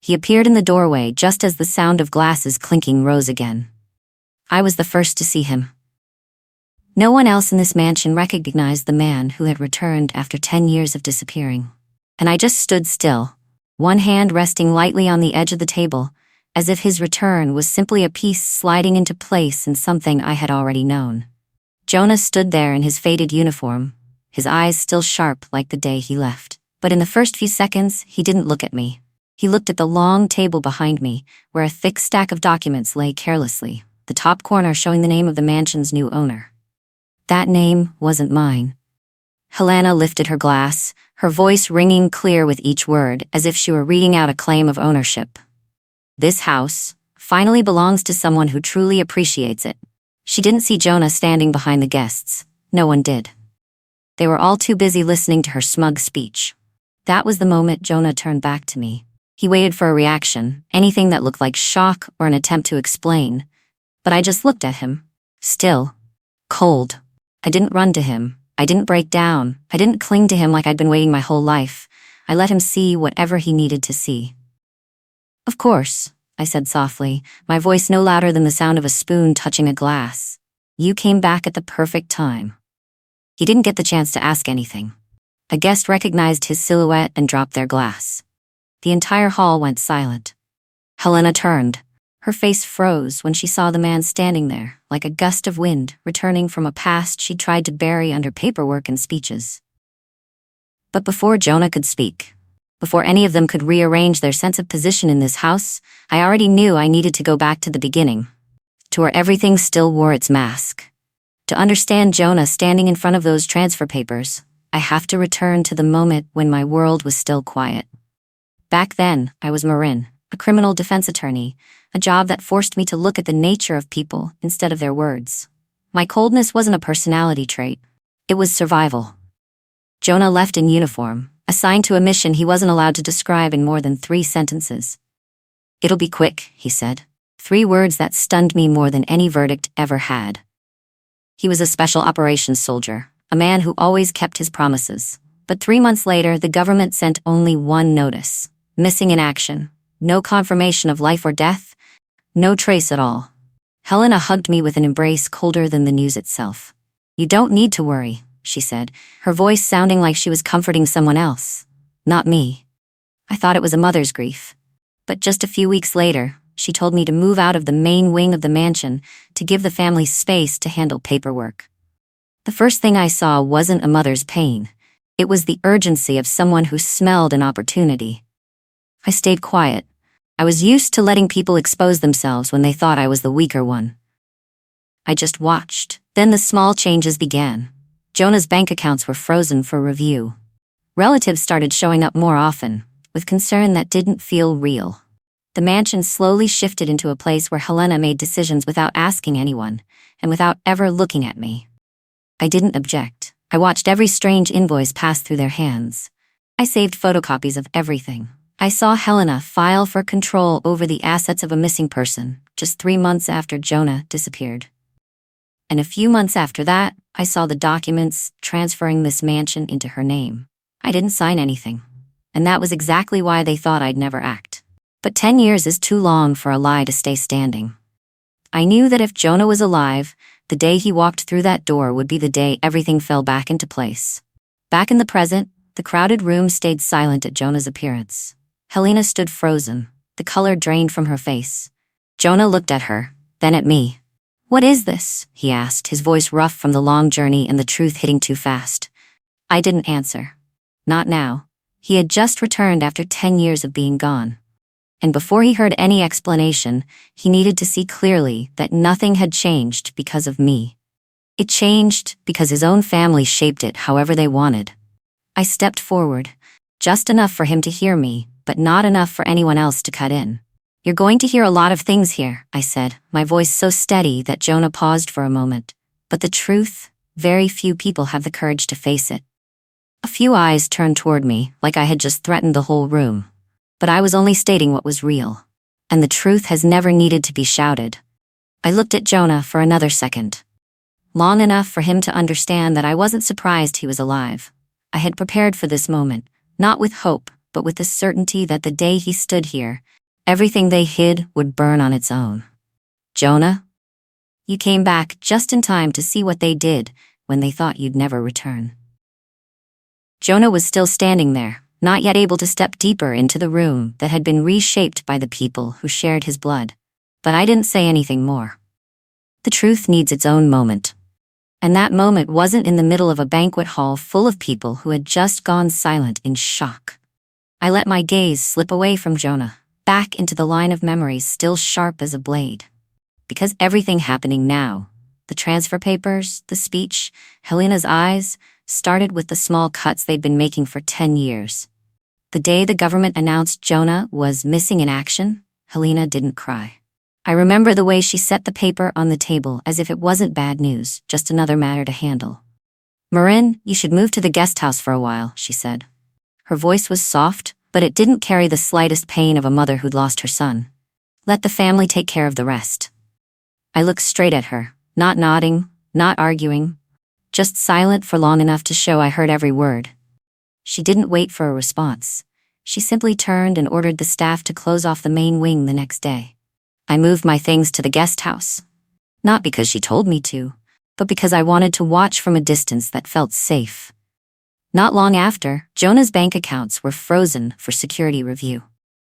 He appeared in the doorway just as the sound of glasses clinking rose again. I was the first to see him. No one else in this mansion recognized the man who had returned after 10 years of disappearing. And I just stood still, one hand resting lightly on the edge of the table, as if his return was simply a piece sliding into place in something I had already known. Jonah stood there in his faded uniform, his eyes still sharp like the day he left. But in the first few seconds, he didn't look at me. He looked at the long table behind me, where a thick stack of documents lay carelessly, the top corner showing the name of the mansion's new owner. That name wasn't mine. Helena lifted her glass, her voice ringing clear with each word, as if she were reading out a claim of ownership. This house finally belongs to someone who truly appreciates it. She didn't see Jonah standing behind the guests. No one did. They were all too busy listening to her smug speech. That was the moment Jonah turned back to me. He waited for a reaction, anything that looked like shock or an attempt to explain. But I just looked at him. Still. Cold. I didn't run to him. I didn't break down. I didn't cling to him like I'd been waiting my whole life. I let him see whatever he needed to see. Of course, I said softly, my voice no louder than the sound of a spoon touching a glass. You came back at the perfect time. He didn't get the chance to ask anything. A guest recognized his silhouette and dropped their glass. The entire hall went silent. Helena turned. Her face froze when she saw the man standing there, like a gust of wind, returning from a past she'd tried to bury under paperwork and speeches. But before Jonah could speak, before any of them could rearrange their sense of position in this house, I already knew I needed to go back to the beginning, to where everything still wore its mask. To understand Jonah standing in front of those transfer papers, I have to return to the moment when my world was still quiet. Back then, I was Marin, a criminal defense attorney, a job that forced me to look at the nature of people instead of their words. My coldness wasn't a personality trait. It was survival. Jonah left in uniform, assigned to a mission he wasn't allowed to describe in more than 3 sentences. "It'll be quick," he said. 3 words that stunned me more than any verdict ever had. He was a special operations soldier, a man who always kept his promises. But 3 months later, the government sent only one notice: missing in action. No confirmation of life or death. No trace at all. Helena hugged me with an embrace colder than the news itself. "You don't need to worry," she said, her voice sounding like she was comforting someone else. Not me. I thought it was a mother's grief. But just a few weeks later, she told me to move out of the main wing of the mansion to give the family space to handle paperwork. The first thing I saw wasn't a mother's pain. It was the urgency of someone who smelled an opportunity. I stayed quiet. I was used to letting people expose themselves when they thought I was the weaker one. I just watched. Then the small changes began. Jonah's bank accounts were frozen for review. Relatives started showing up more often, with concern that didn't feel real. The mansion slowly shifted into a place where Helena made decisions without asking anyone, and without ever looking at me. I didn't object. I watched every strange invoice pass through their hands. I saved photocopies of everything. I saw Helena file for control over the assets of a missing person just 3 months after Jonah disappeared. And a few months after that, I saw the documents transferring this mansion into her name. I didn't sign anything. And that was exactly why they thought I'd never act. But 10 years is too long for a lie to stay standing. I knew that if Jonah was alive, the day he walked through that door would be the day everything fell back into place. Back in the present, the crowded room stayed silent at Jonah's appearance. Helena stood frozen, the color drained from her face. Jonah looked at her, then at me. "What is this?" he asked, his voice rough from the long journey and the truth hitting too fast. I didn't answer. Not now. He had just returned after 10 years of being gone. And before he heard any explanation, he needed to see clearly that nothing had changed because of me. It changed because his own family shaped it however they wanted. I stepped forward, just enough for him to hear me, but not enough for anyone else to cut in. "You're going to hear a lot of things here," I said, my voice so steady that Jonah paused for a moment. But the truth, very few people have the courage to face it. A few eyes turned toward me, like I had just threatened the whole room. But I was only stating what was real. And the truth has never needed to be shouted. I looked at Jonah for another second. Long enough for him to understand that I wasn't surprised he was alive. I had prepared for this moment, not with hope, but with the certainty that the day he stood here, Everything they hid would burn on its own. Jonah, you came back just in time to see what they did when they thought you'd never return. Jonah was still standing there, not yet able to step deeper into the room that had been reshaped by the people who shared his blood. But I didn't say anything more. The truth needs its own moment. And that moment wasn't in the middle of a banquet hall full of people who had just gone silent in shock. I let my gaze slip away from Jonah, back into the line of memories still sharp as a blade. Because everything happening now, the transfer papers, the speech, Helena's eyes, started with the small cuts they'd been making for 10 years. The day the government announced Jonah was missing in action, Helena didn't cry. I remember the way she set the paper on the table as if it wasn't bad news, just another matter to handle. "Marin, you should move to the guest house for a while," she said. Her voice was soft, but it didn't carry the slightest pain of a mother who'd lost her son. "Let the family take care of the rest." I looked straight at her, not nodding, not arguing, just silent for long enough to show I heard every word. She didn't wait for a response. She simply turned and ordered the staff to close off the main wing the next day. I moved my things to the guest house. Not because she told me to, but because I wanted to watch from a distance that felt safe. Not long after, Jonah's bank accounts were frozen for security review.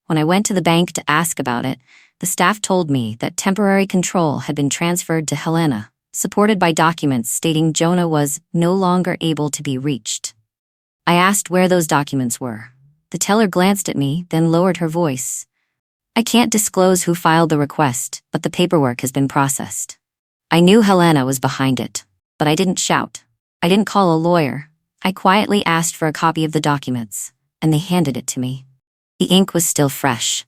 When I went to the bank to ask about it, the staff told me that temporary control had been transferred to Helena, supported by documents stating Jonah was no longer able to be reached. I asked where those documents were. The teller glanced at me, then lowered her voice. "I can't disclose who filed the request, but the paperwork has been processed." I knew Helena was behind it, but I didn't shout. I didn't call a lawyer. I quietly asked for a copy of the documents, and they handed it to me. The ink was still fresh.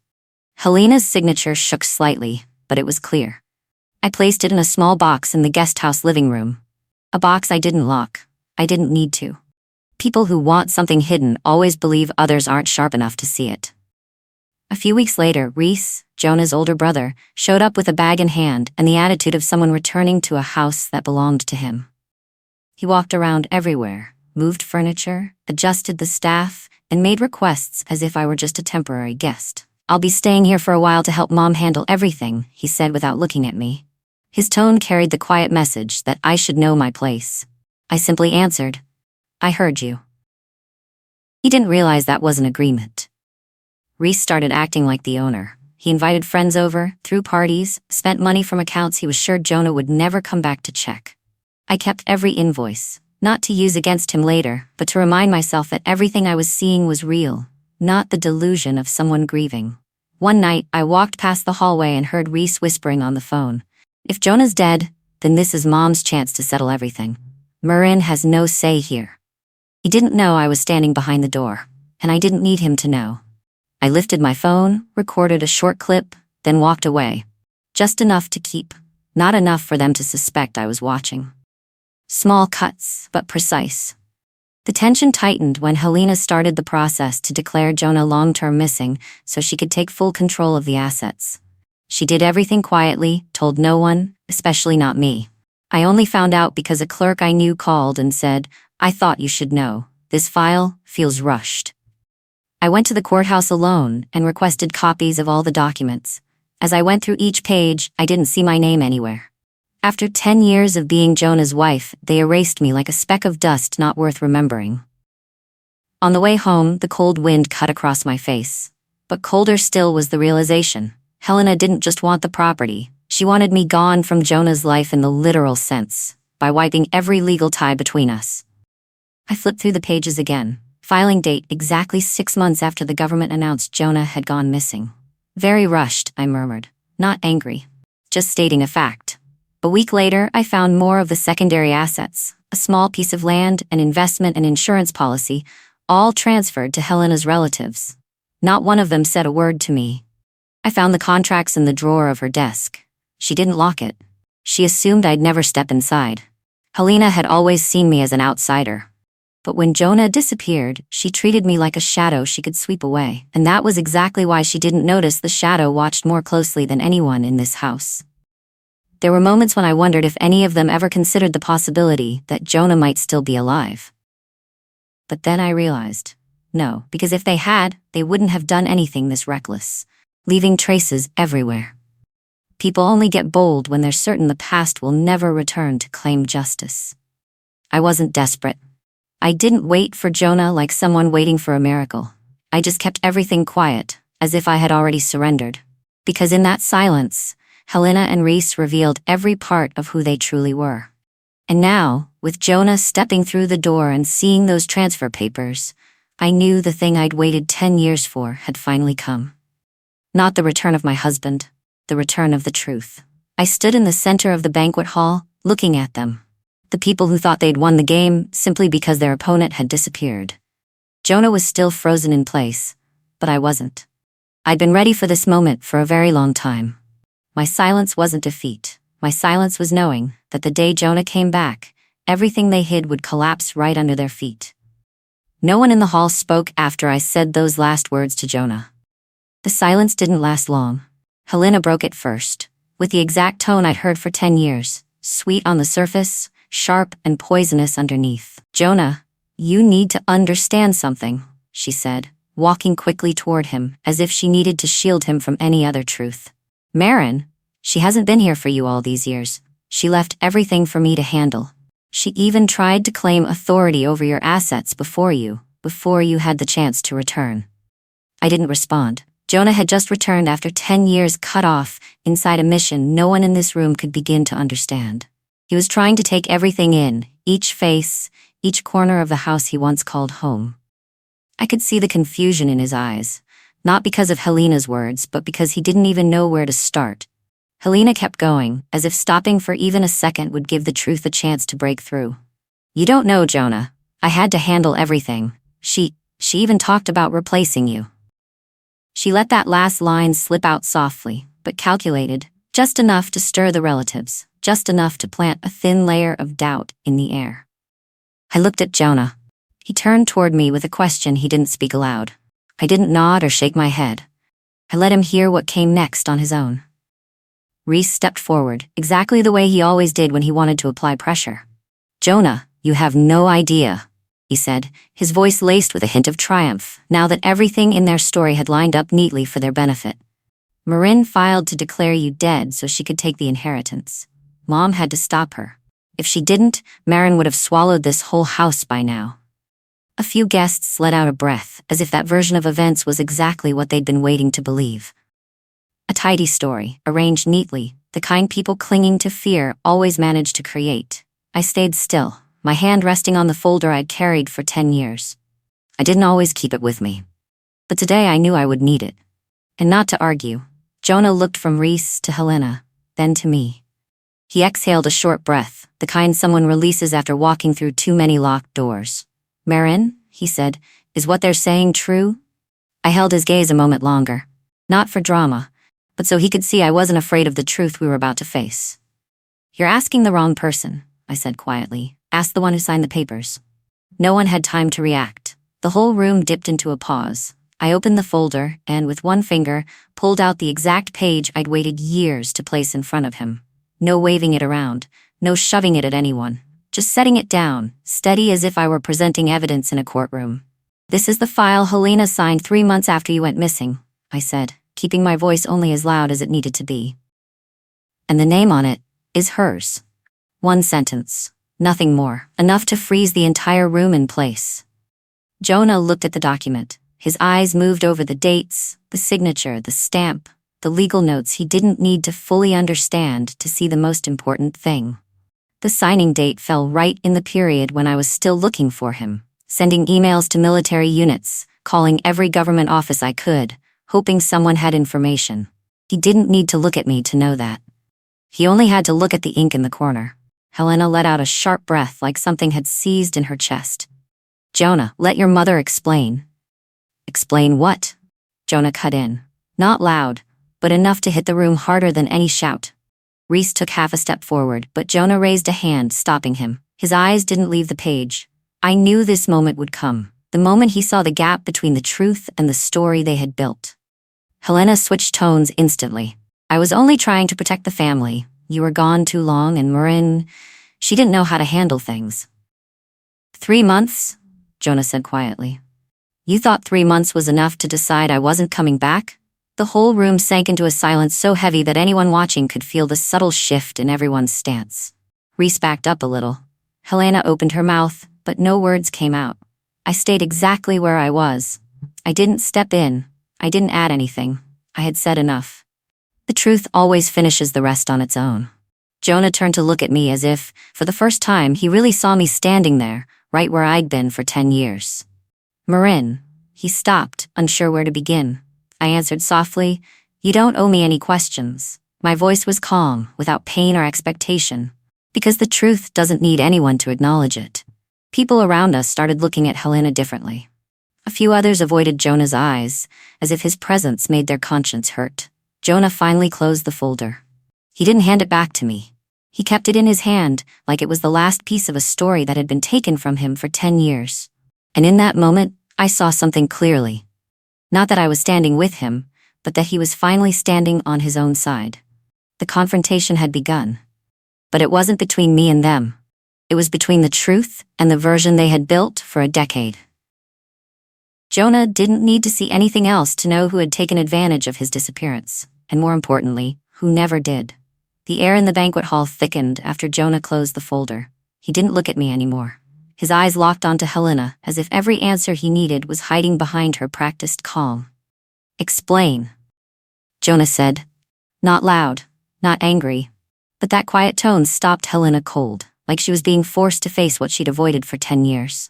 Helena's signature shook slightly, but it was clear. I placed it in a small box in the guest house living room. A box I didn't lock. I didn't need to. People who want something hidden always believe others aren't sharp enough to see it. A few weeks later, Reese, Jonah's older brother, showed up with a bag in hand and the attitude of someone returning to a house that belonged to him. He walked around everywhere, moved furniture, adjusted the staff, and made requests as if I were just a temporary guest. "I'll be staying here for a while to help Mom handle everything," he said without looking at me. His tone carried the quiet message that I should know my place. I simply answered, "I heard you." He didn't realize that was an agreement. Reese started acting like the owner. He invited friends over, threw parties, spent money from accounts he was sure Jonah would never come back to check. I kept every invoice, not to use against him later, but to remind myself that everything I was seeing was real, not the delusion of someone grieving. One night, I walked past the hallway and heard Reese whispering on the phone, "If Jonah's dead, then this is Mom's chance to settle everything. Marin has no say here." He didn't know I was standing behind the door, and I didn't need him to know. I lifted my phone, recorded a short clip, then walked away. Just enough to keep, not enough for them to suspect I was watching. Small cuts, but precise. The tension tightened when Helena started the process to declare Jonah long-term missing so she could take full control of the assets. She did everything quietly, told no one, especially not me. I only found out because a clerk I knew called and said, "I thought you should know. This file feels rushed." I went to the courthouse alone and requested copies of all the documents. As I went through each page, I didn't see my name anywhere. After 10 years of being Jonah's wife, they erased me like a speck of dust not worth remembering. On the way home, the cold wind cut across my face. But colder still was the realization. Helena didn't just want the property. She wanted me gone from Jonah's life in the literal sense, by wiping every legal tie between us. I flipped through the pages again. Filing date exactly 6 months after the government announced Jonah had gone missing. "Very rushed," I murmured. Not angry. Just stating a fact. A week later, I found more of the secondary assets, a small piece of land, an investment and insurance policy, all transferred to Helena's relatives. Not one of them said a word to me. I found the contracts in the drawer of her desk. She didn't lock it. She assumed I'd never step inside. Helena had always seen me as an outsider. But when Jonah disappeared, she treated me like a shadow she could sweep away. And that was exactly why she didn't notice the shadow watched more closely than anyone in this house. There were moments when I wondered if any of them ever considered the possibility that Jonah might still be alive. But then I realized, no, because if they had, they wouldn't have done anything this reckless. leaving traces everywhere. People only get bold when they're certain the past will never return to claim justice. I wasn't desperate. I didn't wait for Jonah like someone waiting for a miracle. I just kept everything quiet, as if I had already surrendered. Because in that silence, Helena and Reese revealed every part of who they truly were. And now, with Jonah stepping through the door and seeing those transfer papers, I knew the thing I'd waited 10 years for had finally come. Not the return of my husband, the return of the truth. I stood in the center of the banquet hall, looking at them. The people who thought they'd won the game simply because their opponent had disappeared. Jonah was still frozen in place, but I wasn't. I'd been ready for this moment for a very long time. My silence wasn't defeat. My silence was knowing that the day Jonah came back, everything they hid would collapse right under their feet. No one in the hall spoke after I said those last words to Jonah. The silence didn't last long. Helena broke it first, with the exact tone I'd heard for 10 years, sweet on the surface, sharp and poisonous underneath. "Jonah, you need to understand something," she said, walking quickly toward him as if she needed to shield him from any other truth. "Marin, she hasn't been here for you all these years. She left everything for me to handle. She even tried to claim authority over your assets before you had the chance to return." I didn't respond. Jonah had just returned after 10 years cut off inside a mission no one in this room could begin to understand. He was trying to take everything in, each face, each corner of the house he once called home. I could see the confusion in his eyes, not because of Helena's words, but because he didn't even know where to start. Helena kept going, as if stopping for even a second would give the truth a chance to break through. "You don't know, Jonah. I had to handle everything. She even talked about replacing you." She let that last line slip out softly, but calculated, just enough to stir the relatives, just enough to plant a thin layer of doubt in the air. I looked at Jonah. He turned toward me with a question he didn't speak aloud. I didn't nod or shake my head. I let him hear what came next on his own. Reese stepped forward, exactly the way he always did when he wanted to apply pressure. "Jonah, you have no idea," he said, his voice laced with a hint of triumph, now that everything in their story had lined up neatly for their benefit. "Marin filed to declare you dead so she could take the inheritance. Mom had to stop her. If she didn't, Marin would have swallowed this whole house by now." A few guests let out a breath, as if that version of events was exactly what they'd been waiting to believe. A tidy story, arranged neatly, the kind people clinging to fear always managed to create. I stayed still, my hand resting on the folder I'd carried for 10 years. I didn't always keep it with me. But today I knew I would need it. And not to argue, Jonah looked from Reese to Helena, then to me. He exhaled a short breath, the kind someone releases after walking through too many locked doors. "Marin," he said, "is what they're saying true?" I held his gaze a moment longer. Not for drama, but so he could see I wasn't afraid of the truth we were about to face. "You're asking the wrong person," I said quietly. "Ask the one who signed the papers." No one had time to react. The whole room dipped into a pause. I opened the folder and, with one finger, pulled out the exact page I'd waited years to place in front of him. No waving it around, no shoving it at anyone. Just setting it down, steady as if I were presenting evidence in a courtroom. "This is the file Helena signed 3 months after you went missing," I said, keeping my voice only as loud as it needed to be. "And the name on it is hers." One sentence, nothing more, enough to freeze the entire room in place. Jonah looked at the document. His eyes moved over the dates, the signature, the stamp, the legal notes he didn't need to fully understand to see the most important thing. The signing date fell right in the period when I was still looking for him, sending emails to military units, calling every government office I could, hoping someone had information. He didn't need to look at me to know that. He only had to look at the ink in the corner. Helena let out a sharp breath like something had seized in her chest. "Jonah, let your mother explain." "Explain what?" Jonah cut in. Not loud, but enough to hit the room harder than any shout. Reese took half a step forward, but Jonah raised a hand, stopping him. His eyes didn't leave the page. I knew this moment would come, the moment he saw the gap between the truth and the story they had built. Helena switched tones instantly. "I was only trying to protect the family. You were gone too long, and Marin, she didn't know how to handle things." 3 months? Jonah said quietly. "You thought 3 months was enough to decide I wasn't coming back?" The whole room sank into a silence so heavy that anyone watching could feel the subtle shift in everyone's stance. Reese backed up a little. Helena opened her mouth, but no words came out. I stayed exactly where I was. I didn't step in. I didn't add anything. I had said enough. The truth always finishes the rest on its own. Jonah turned to look at me as if, for the first time, he really saw me standing there, right where I'd been for 10 years. Marin. He stopped, unsure where to begin. I answered softly, "You don't owe me any questions." My voice was calm, without pain or expectation, because the truth doesn't need anyone to acknowledge it. People around us started looking at Helena differently. A few others avoided Jonah's eyes, as if his presence made their conscience hurt. Jonah finally closed the folder. He didn't hand it back to me. He kept it in his hand, like it was the last piece of a story that had been taken from him for 10 years. And in that moment, I saw something clearly. Not that I was standing with him, but that he was finally standing on his own side. The confrontation had begun. But it wasn't between me and them. It was between the truth and the version they had built for a decade. Jonah didn't need to see anything else to know who had taken advantage of his disappearance, and more importantly, who never did. The air in the banquet hall thickened after Jonah closed the folder. He didn't look at me anymore. His eyes locked onto Helena, as if every answer he needed was hiding behind her practiced calm. "Explain," Jonah said. Not loud, not angry, but that quiet tone stopped Helena cold, like she was being forced to face what she'd avoided for 10 years.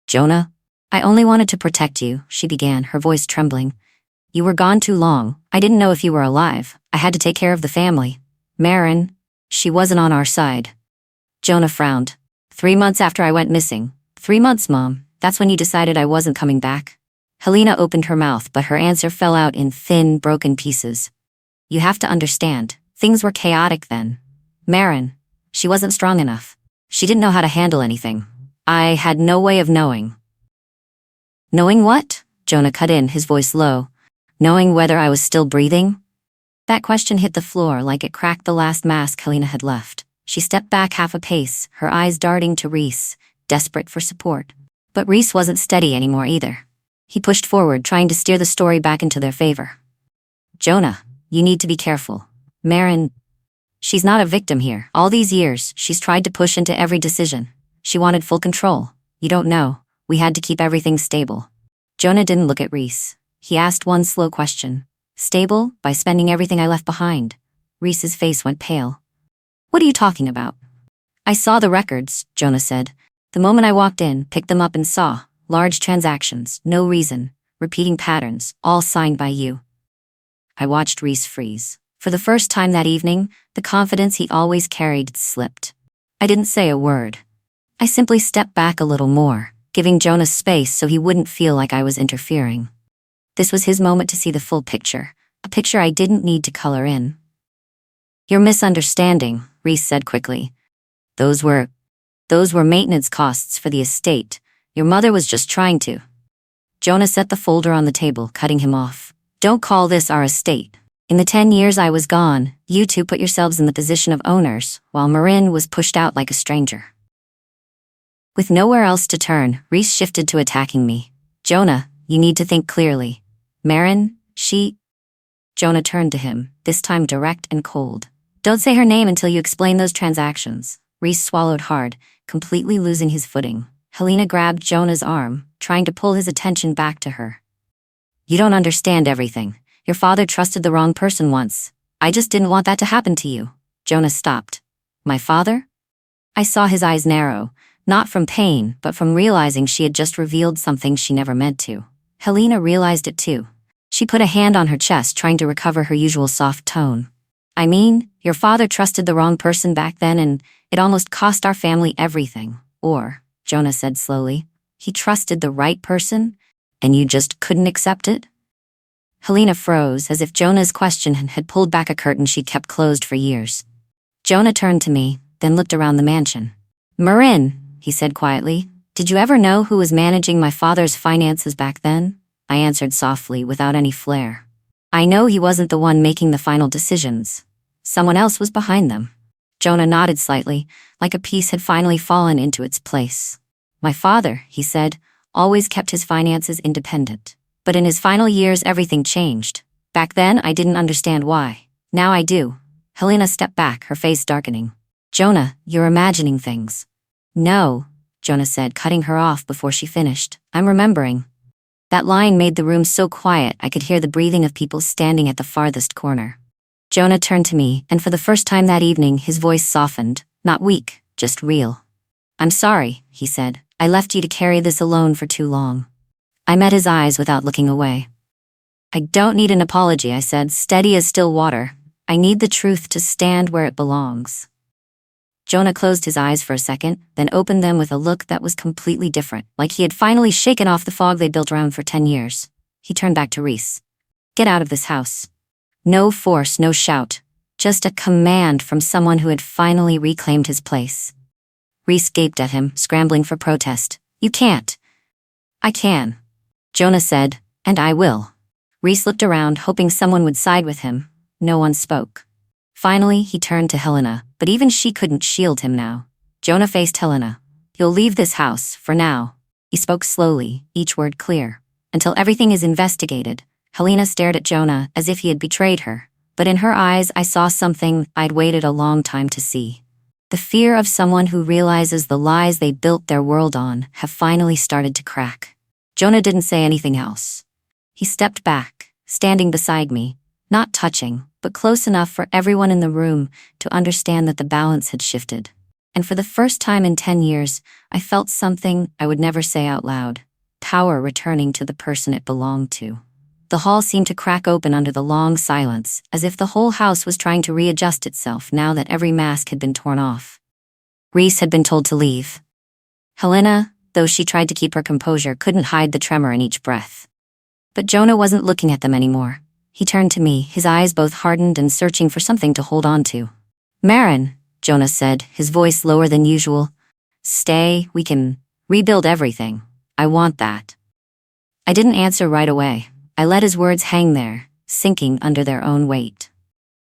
"Jonah, I only wanted to protect you," she began, her voice trembling. "You were gone too long. I didn't know if you were alive. I had to take care of the family. Marin, she wasn't on our side." Jonah frowned. 3 months after I went missing. 3 months, Mom. That's when you decided I wasn't coming back." Helena opened her mouth, but her answer fell out in thin, broken pieces. "You have to understand, things were chaotic then. Marin, she wasn't strong enough. She didn't know how to handle anything. I had no way of knowing." "Knowing what?" Jonah cut in, his voice low. "Knowing whether I was still breathing?" That question hit the floor like it cracked the last mask Helena had left. She stepped back half a pace, her eyes darting to Reese, desperate for support. But Reese wasn't steady anymore either. He pushed forward, trying to steer the story back into their favor. "Jonah, you need to be careful. Marin, she's not a victim here. All these years, she's tried to push into every decision. She wanted full control. You don't know. We had to keep everything stable." Jonah didn't look at Reese. He asked one slow question. "Stable, by spending everything I left behind." Reese's face went pale. "What are you talking about?" "I saw the records," Jonah said. "The moment I walked in, picked them up and saw. Large transactions, no reason, repeating patterns, all signed by you." I watched Reese freeze. For the first time that evening, the confidence he always carried slipped. I didn't say a word. I simply stepped back a little more, giving Jonah space so he wouldn't feel like I was interfering. This was his moment to see the full picture, a picture I didn't need to color in. "You're misunderstanding," Reese said quickly. Those were maintenance costs for the estate. Your mother was just trying to." Jonah set the folder on the table, cutting him off. "Don't call this our estate. In the 10 years I was gone, you two put yourselves in the position of owners, while Marin was pushed out like a stranger." With nowhere else to turn, Reese shifted to attacking me. "Jonah, you need to think clearly. Marin, she..." Jonah turned to him, this time direct and cold. "Don't say her name until you explain those transactions." Reese swallowed hard, completely losing his footing. Helena grabbed Jonah's arm, trying to pull his attention back to her. "You don't understand everything. Your father trusted the wrong person once. I just didn't want that to happen to you." Jonah stopped. "My father?" I saw his eyes narrow, not from pain, but from realizing she had just revealed something she never meant to. Helena realized it too. She put a hand on her chest, trying to recover her usual soft tone. "I mean, your father trusted the wrong person back then, and it almost cost our family everything. Or," Jonah said slowly, "he trusted the right person, and you just couldn't accept it?" Helena froze, as if Jonah's question had pulled back a curtain she'd kept closed for years. Jonah turned to me, then looked around the mansion. "Marin," he said quietly, "did you ever know who was managing my father's finances back then?" I answered softly, without any flair. "I know he wasn't the one making the final decisions. Someone else was behind them." Jonah nodded slightly, like a piece had finally fallen into its place. "My father," he said, "always kept his finances independent. But in his final years everything changed. Back then, I didn't understand why. Now I do. Helena stepped back, her face darkening. Jonah, you're imagining things. No, Jonah said, cutting her off before she finished. I'm remembering. That line made the room so quiet I could hear the breathing of people standing at the farthest corner. Jonah turned to me, and for the first time that evening, his voice softened. Not weak, just real. I'm sorry, he said. I left you to carry this alone for too long. I met his eyes without looking away. I don't need an apology, I said, steady as still water. I need the truth to stand where it belongs. Jonah closed his eyes for a second, then opened them with a look that was completely different, like he had finally shaken off the fog they'd built around for 10 years. He turned back to Reese. Get out of this house. No force, no shout. Just a command from someone who had finally reclaimed his place. Reese gaped at him, scrambling for protest. You can't. I can. Jonah said, and I will. Reese looked around, hoping someone would side with him. No one spoke. Finally, he turned to Helena, but even she couldn't shield him now. Jonah faced Helena. You'll leave this house, for now. He spoke slowly, each word clear. Until everything is investigated. Helena stared at Jonah as if he had betrayed her. But in her eyes, I saw something I'd waited a long time to see. The fear of someone who realizes the lies they built their world on have finally started to crack. Jonah didn't say anything else. He stepped back, standing beside me, not touching, but close enough for everyone in the room to understand that the balance had shifted. And for the first time in 10 years, I felt something I would never say out loud. Power returning to the person it belonged to. The hall seemed to crack open under the long silence, as if the whole house was trying to readjust itself now that every mask had been torn off. Reese had been told to leave. Helena, though she tried to keep her composure, couldn't hide the tremor in each breath. But Jonah wasn't looking at them anymore. He turned to me, his eyes both hardened and searching for something to hold on to. Marin, Jonah said, his voice lower than usual. Stay, we can rebuild everything. I want that. I didn't answer right away. I let his words hang there, sinking under their own weight.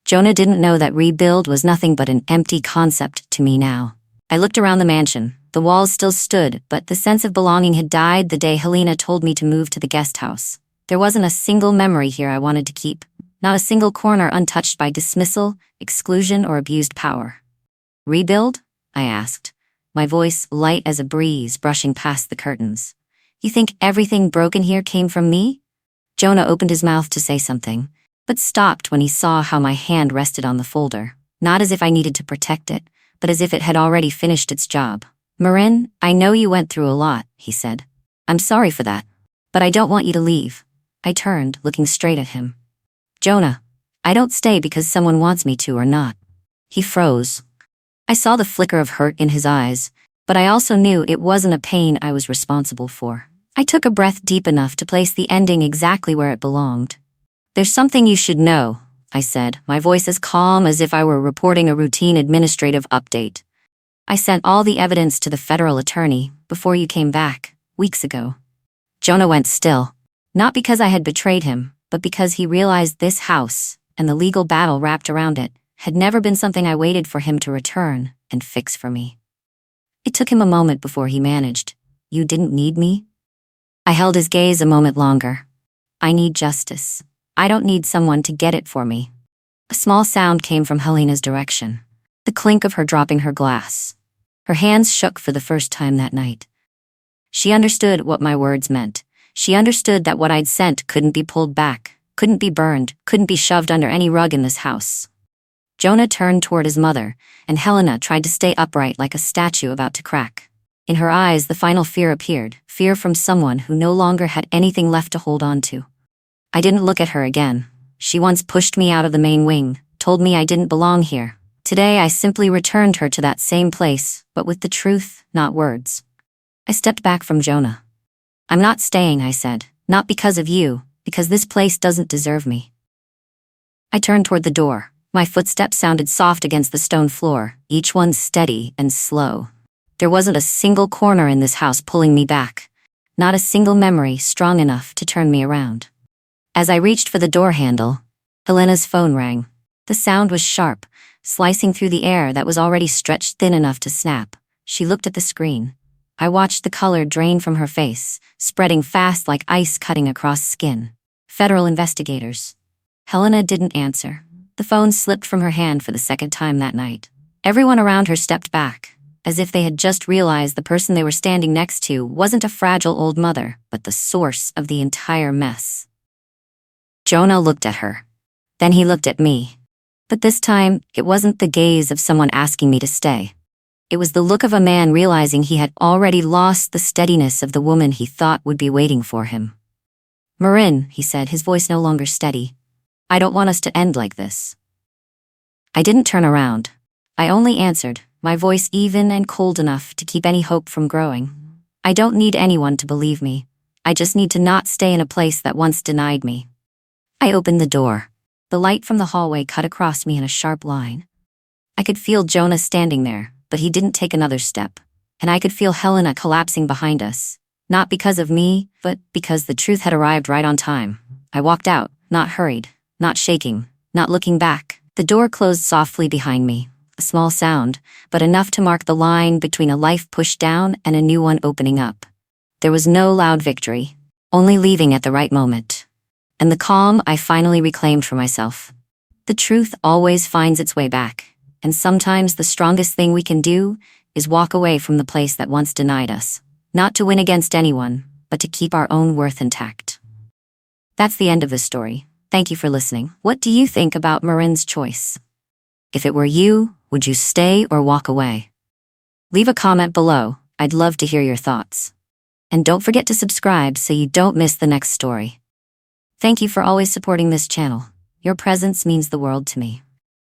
Jonah didn't know that rebuild was nothing but an empty concept to me now. I looked around the mansion. The walls still stood, but the sense of belonging had died the day Helena told me to move to the guest house. There wasn't a single memory here I wanted to keep, not a single corner untouched by dismissal, exclusion, or abused power. Rebuild? I asked, my voice light as a breeze brushing past the curtains. You think everything broken here came from me? Jonah opened his mouth to say something, but stopped when he saw how my hand rested on the folder, not as if I needed to protect it, but as if it had already finished its job. Marin, I know you went through a lot, he said. I'm sorry for that, but I don't want you to leave. I turned, looking straight at him. Jonah, I don't stay because someone wants me to or not. He froze. I saw the flicker of hurt in his eyes, but I also knew it wasn't a pain I was responsible for. I took a breath deep enough to place the ending exactly where it belonged. There's something you should know, I said, my voice as calm as if I were reporting a routine administrative update. I sent all the evidence to the federal attorney before you came back, weeks ago. Jonah went still. Not because I had betrayed him, but because he realized this house, and the legal battle wrapped around it, had never been something I waited for him to return and fix for me. It took him a moment before he managed. You didn't need me? I held his gaze a moment longer. I need justice. I don't need someone to get it for me. A small sound came from Helena's direction. The clink of her dropping her glass. Her hands shook for the first time that night. She understood what my words meant. She understood that what I'd sent couldn't be pulled back, couldn't be burned, couldn't be shoved under any rug in this house. Jonah turned toward his mother, and Helena tried to stay upright like a statue about to crack. In her eyes, the final fear appeared, fear from someone who no longer had anything left to hold on to. I didn't look at her again. She once pushed me out of the main wing, told me I didn't belong here. Today, I simply returned her to that same place, but with the truth, not words. I stepped back from Jonah. I'm not staying, I said, not because of you, because this place doesn't deserve me. I turned toward the door. My footsteps sounded soft against the stone floor, each one steady and slow. There wasn't a single corner in this house pulling me back, not a single memory strong enough to turn me around. As I reached for the door handle, Helena's phone rang. The sound was sharp, slicing through the air that was already stretched thin enough to snap. She looked at the screen. I watched the color drain from her face, spreading fast like ice cutting across skin. Federal investigators. Helena didn't answer. The phone slipped from her hand for the second time that night. Everyone around her stepped back, as if they had just realized the person they were standing next to wasn't a fragile old mother, but the source of the entire mess. Jonah looked at her. Then he looked at me. But this time, it wasn't the gaze of someone asking me to stay. It was the look of a man realizing he had already lost the steadiness of the woman he thought would be waiting for him. "Marin," he said, his voice no longer steady. "I don't want us to end like this." I didn't turn around. I only answered, my voice even and cold enough to keep any hope from growing. "I don't need anyone to believe me. I just need to not stay in a place that once denied me." I opened the door. The light from the hallway cut across me in a sharp line. I could feel Jonah standing there, but he didn't take another step. And I could feel Helena collapsing behind us. Not because of me, but because the truth had arrived right on time. I walked out, not hurried, not shaking, not looking back. The door closed softly behind me. A small sound, but enough to mark the line between a life pushed down and a new one opening up. There was no loud victory, only leaving at the right moment. And the calm I finally reclaimed for myself. The truth always finds its way back, and sometimes the strongest thing we can do is walk away from the place that once denied us, not to win against anyone, but to keep our own worth intact. That's the end of the story. Thank you for listening. What do you think about Marin's choice? If it were you, would you stay or walk away? Leave a comment below. I'd love to hear your thoughts. And don't forget to subscribe so you don't miss the next story. Thank you for always supporting this channel. Your presence means the world to me.